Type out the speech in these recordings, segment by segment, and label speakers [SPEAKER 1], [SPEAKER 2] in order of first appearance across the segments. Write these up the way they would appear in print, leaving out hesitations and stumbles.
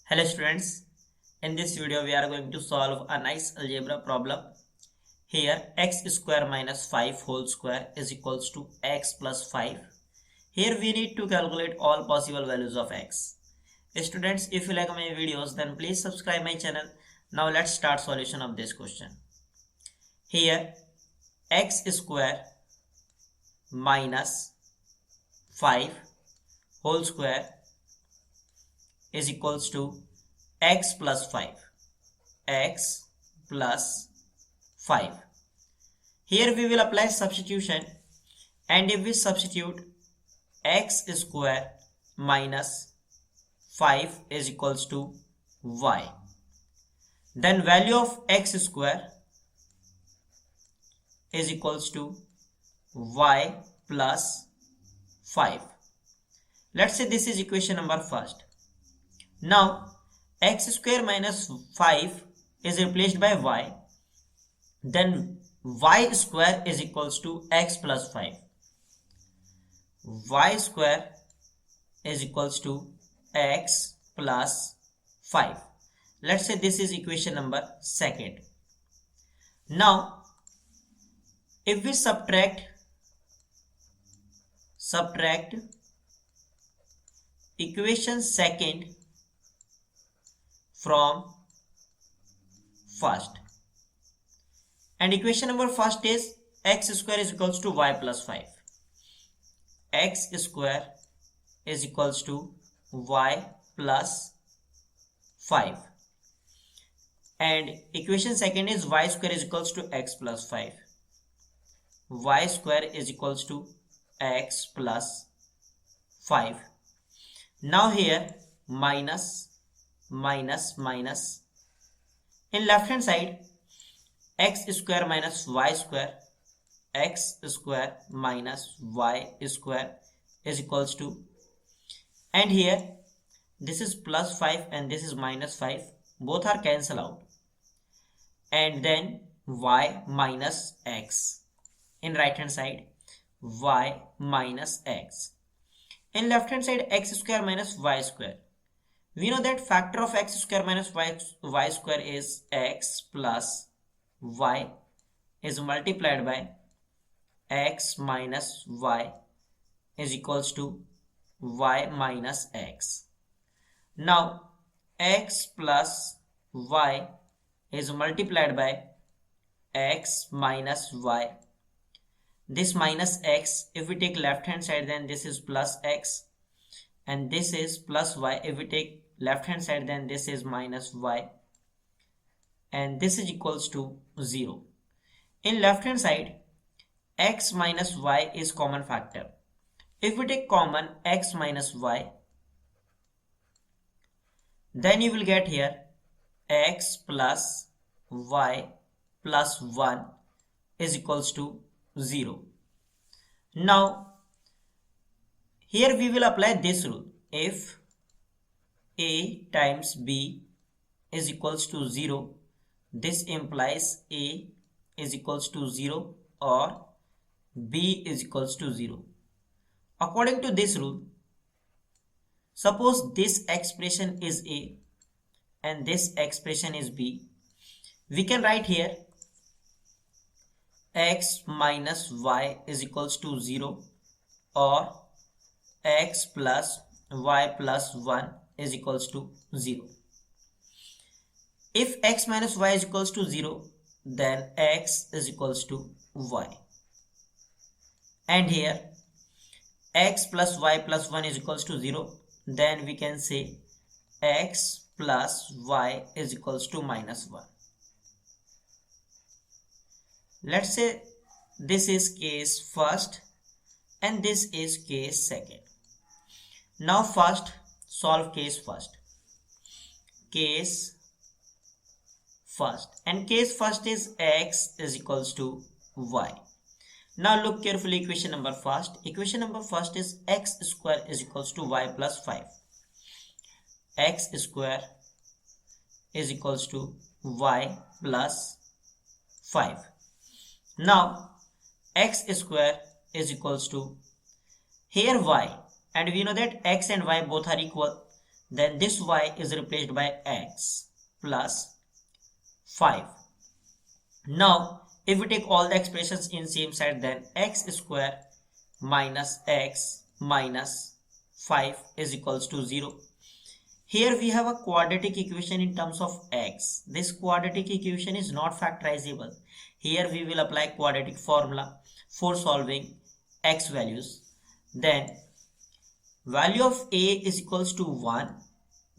[SPEAKER 1] Hello students, in this video we are going to solve a nice algebra problem. Here x square minus 5 whole square is equals to x plus 5. Here we need to calculate all possible values of x. Students, if you like my videos then please subscribe my channel. Now let's start solution of this question. Here x square minus 5 whole square is equals to x plus 5. X plus 5. Here we will apply substitution, and if we substitute x square minus 5 is equals to y, then value of x square is equals to y plus 5. Let's say this is equation number first. Now x square minus 5 is replaced by y, then y square is equals to x plus 5. Y square is equals to x plus 5. Let's say this is equation number second. Now if we subtract equation second from first, and equation number first is x square is equals to y plus 5. X square is equals to y plus 5, and equation second is y square is equals to x plus 5. Y square is equals to x plus 5. Now here minus in left hand side, x square minus y square, x square minus y square is equals to, and here this is plus 5 and this is minus 5, both are cancel out, and then y minus x in right hand side, y minus x in left hand side, x square minus y square. We know that factor of x square minus y square is x plus y is multiplied by x minus y is equals to y minus x. Now x plus y is multiplied by x minus y. This minus x, if we take left hand side then this is plus x, and this is plus y. If we take left hand side then this is minus y, and this is equals to 0. In left hand side x minus y is common factor. If we take common x minus y, then you will get here x plus y plus 1 is equals to 0. Now here we will apply this rule. If a times b is equals to 0, this implies a is equals to 0 or b is equals to 0. According to this rule, suppose this expression is a and this expression is b, we can write here x minus y is equals to 0 or x plus y plus 1 is equals to 0. If x minus y is equals to 0, then x is equals to y, and here x plus y plus 1 is equals to 0, then we can say x plus y is equals to minus 1. Let's say this is case first and this is case second. Now first solve case first. Case first, and case first is x is equals to y. Now look carefully equation number first. Equation number first is x square is equals to y plus 5. X square is equals to y plus 5. Now x square is equals to here y, and we know that x and y both are equal, then this y is replaced by x plus 5. Now if we take all the expressions in same side, then x square minus x minus 5 is equals to 0. Here we have a quadratic equation in terms of x. This quadratic equation is not factorizable. Here we will apply quadratic formula for solving x values. Then value of a is equals to 1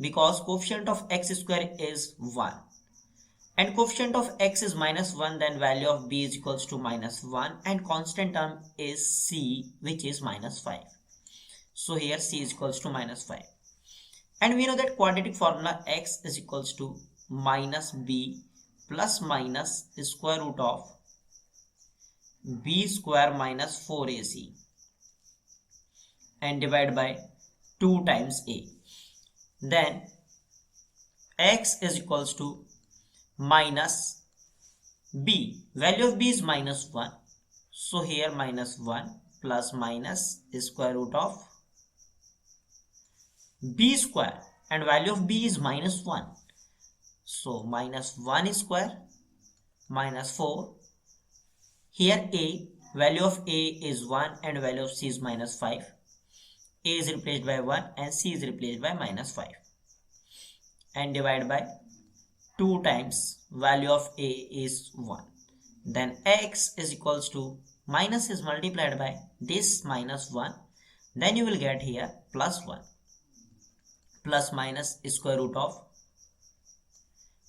[SPEAKER 1] because coefficient of x square is 1. And coefficient of x is minus 1, then value of b is equals to minus 1, and constant term is c, which is minus 5. So here c is equals to minus 5. And we know that quadratic formula x is equals to minus b plus minus square root of b square minus 4ac and divide by 2 times a. Then x is equals to minus b. Value of b is minus 1. So here minus 1 plus minus square root of b square, and value of b is minus 1. So minus 1 square minus 4. Here a, value of a is 1 and value of c is minus 5. A is replaced by 1 and c is replaced by minus 5. And divide by 2 times value of a is 1. Then x is equals to minus is multiplied by this minus 1. Then you will get here plus 1. Plus minus square root of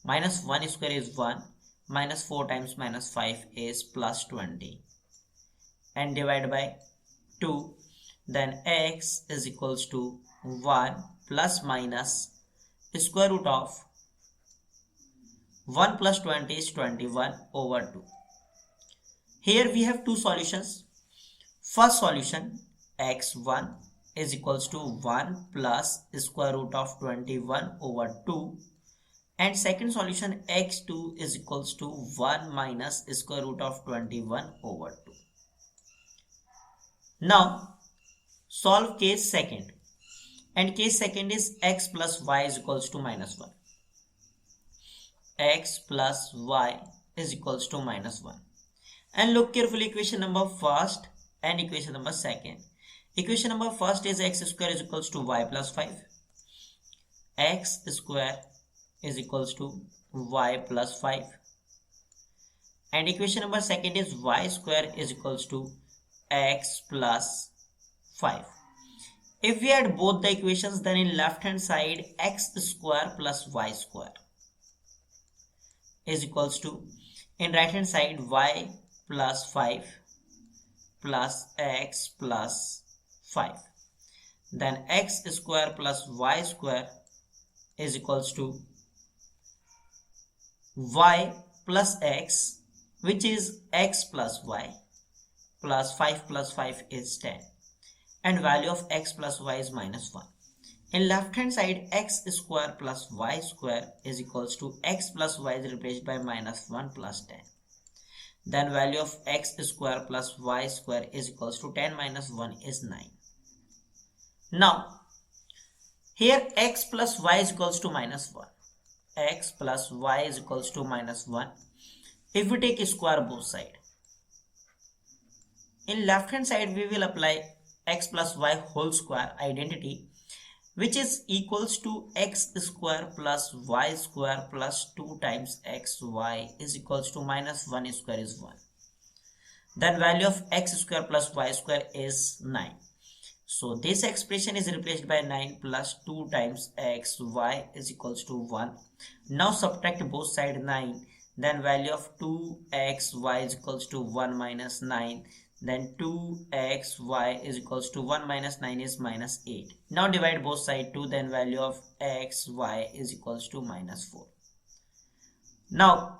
[SPEAKER 1] minus 1 square is 1, minus 4 times minus 5 is plus 20, and divide by 2. Then x is equals to 1 plus minus square root of 1 plus 20 is 21 over 2. Here we have two solutions. First solution, x1 is equals to 1 plus square root of 21 over 2, and second solution x2 is equals to 1 minus square root of 21 over 2. Now solve case second, and case second is x plus y is equals to minus 1. X plus y is equals to minus 1. And look carefully equation number first and equation number second. Equation number first is x square is equals to y plus 5. X square is equals to y plus 5. And equation number second is y square is equals to x plus 5. If we add both the equations, then in left hand side x square plus y square is equals to, in right hand side, y plus 5 plus x plus 5. Then x square plus y square is equals to y plus x, which is x plus y, plus 5 plus 5 is 10, and value of x plus y is minus 1. In left hand side, x square plus y square is equals to x plus y is replaced by minus 1 plus 10. Then value of x square plus y square is equals to 10 minus 1 is 9. Now here x plus y is equals to minus 1. X plus y is equals to minus 1. If we take square both side, in left hand side we will apply x plus y whole square identity, which is equals to x square plus y square plus 2 times xy is equals to minus 1 square is 1. Then value of x square plus y square is 9. So this expression is replaced by 9 plus 2 times xy is equals to 1. Now subtract both side 9. Then value of 2xy is equals to 1 minus 9. Then 2xy is equals to 1 minus 9 is minus 8. Now divide both side 2, then value of xy is equals to minus 4. Now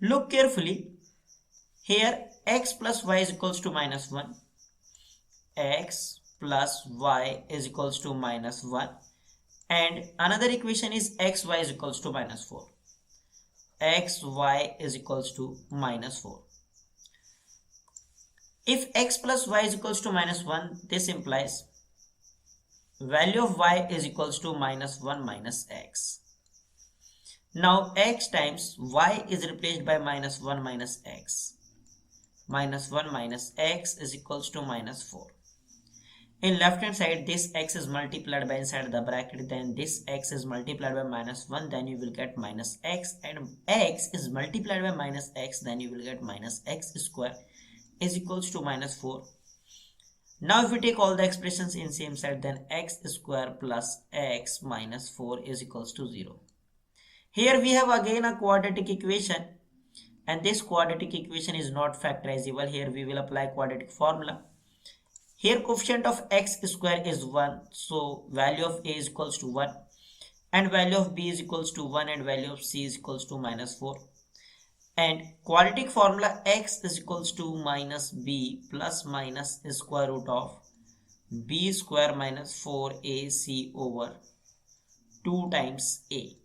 [SPEAKER 1] look carefully. Here x plus y is equals to minus 1. X plus y is equals to minus 1. And another equation is xy is equals to minus 4. Xy is equals to minus 4. If x plus y is equals to minus 1, this implies value of y is equals to minus 1 minus x. Now x times y is replaced by minus 1 minus x. Minus 1 minus x is equals to minus 4. In left hand side, this x is multiplied by inside the bracket, then this x is multiplied by minus 1, then you will get minus x, and x is multiplied by minus x, then you will get minus x square is equals to minus 4. Now if we take all the expressions in same side, then x square plus x minus 4 is equals to 0. Here we have again a quadratic equation, and this quadratic equation is not factorizable. Here we will apply quadratic formula. Here coefficient of x square is 1, so value of a is equals to 1, and value of b is equals to 1, and value of c is equals to minus 4. And quadratic formula x is equals to minus b plus minus square root of b square minus 4ac over 2 times a.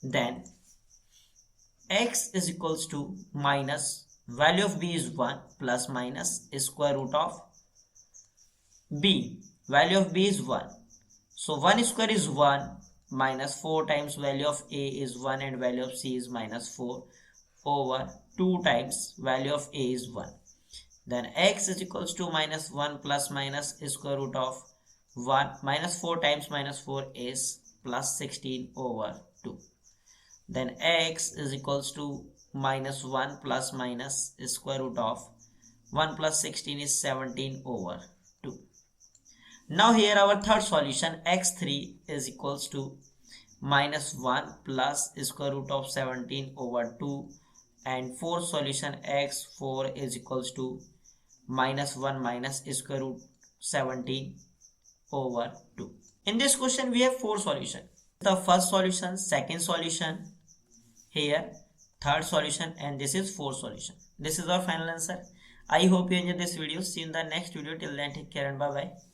[SPEAKER 1] Then x is equals to minus value of b is 1 plus minus square root of b, value of b is 1, so 1 square is 1 minus 4 times value of a is 1 and value of c is minus 4 over 2 times value of a is 1. Then x is equals to minus 1 plus minus square root of 1 minus 4 times minus 4 is plus 16 over 2. Then x is equals to minus 1 plus minus square root of 1 plus 16 is 17 over 2. Now here our third solution, x3 is equals to minus 1 plus square root of 17 over 2, and fourth solution x4 is equals to minus 1 minus square root 17 over 2. In this question we have four solutions. The first solution, second solution, here third solution, and this is fourth solution. This is our final answer. I hope you enjoyed this video. See you in the next video. Till then, take care and bye bye.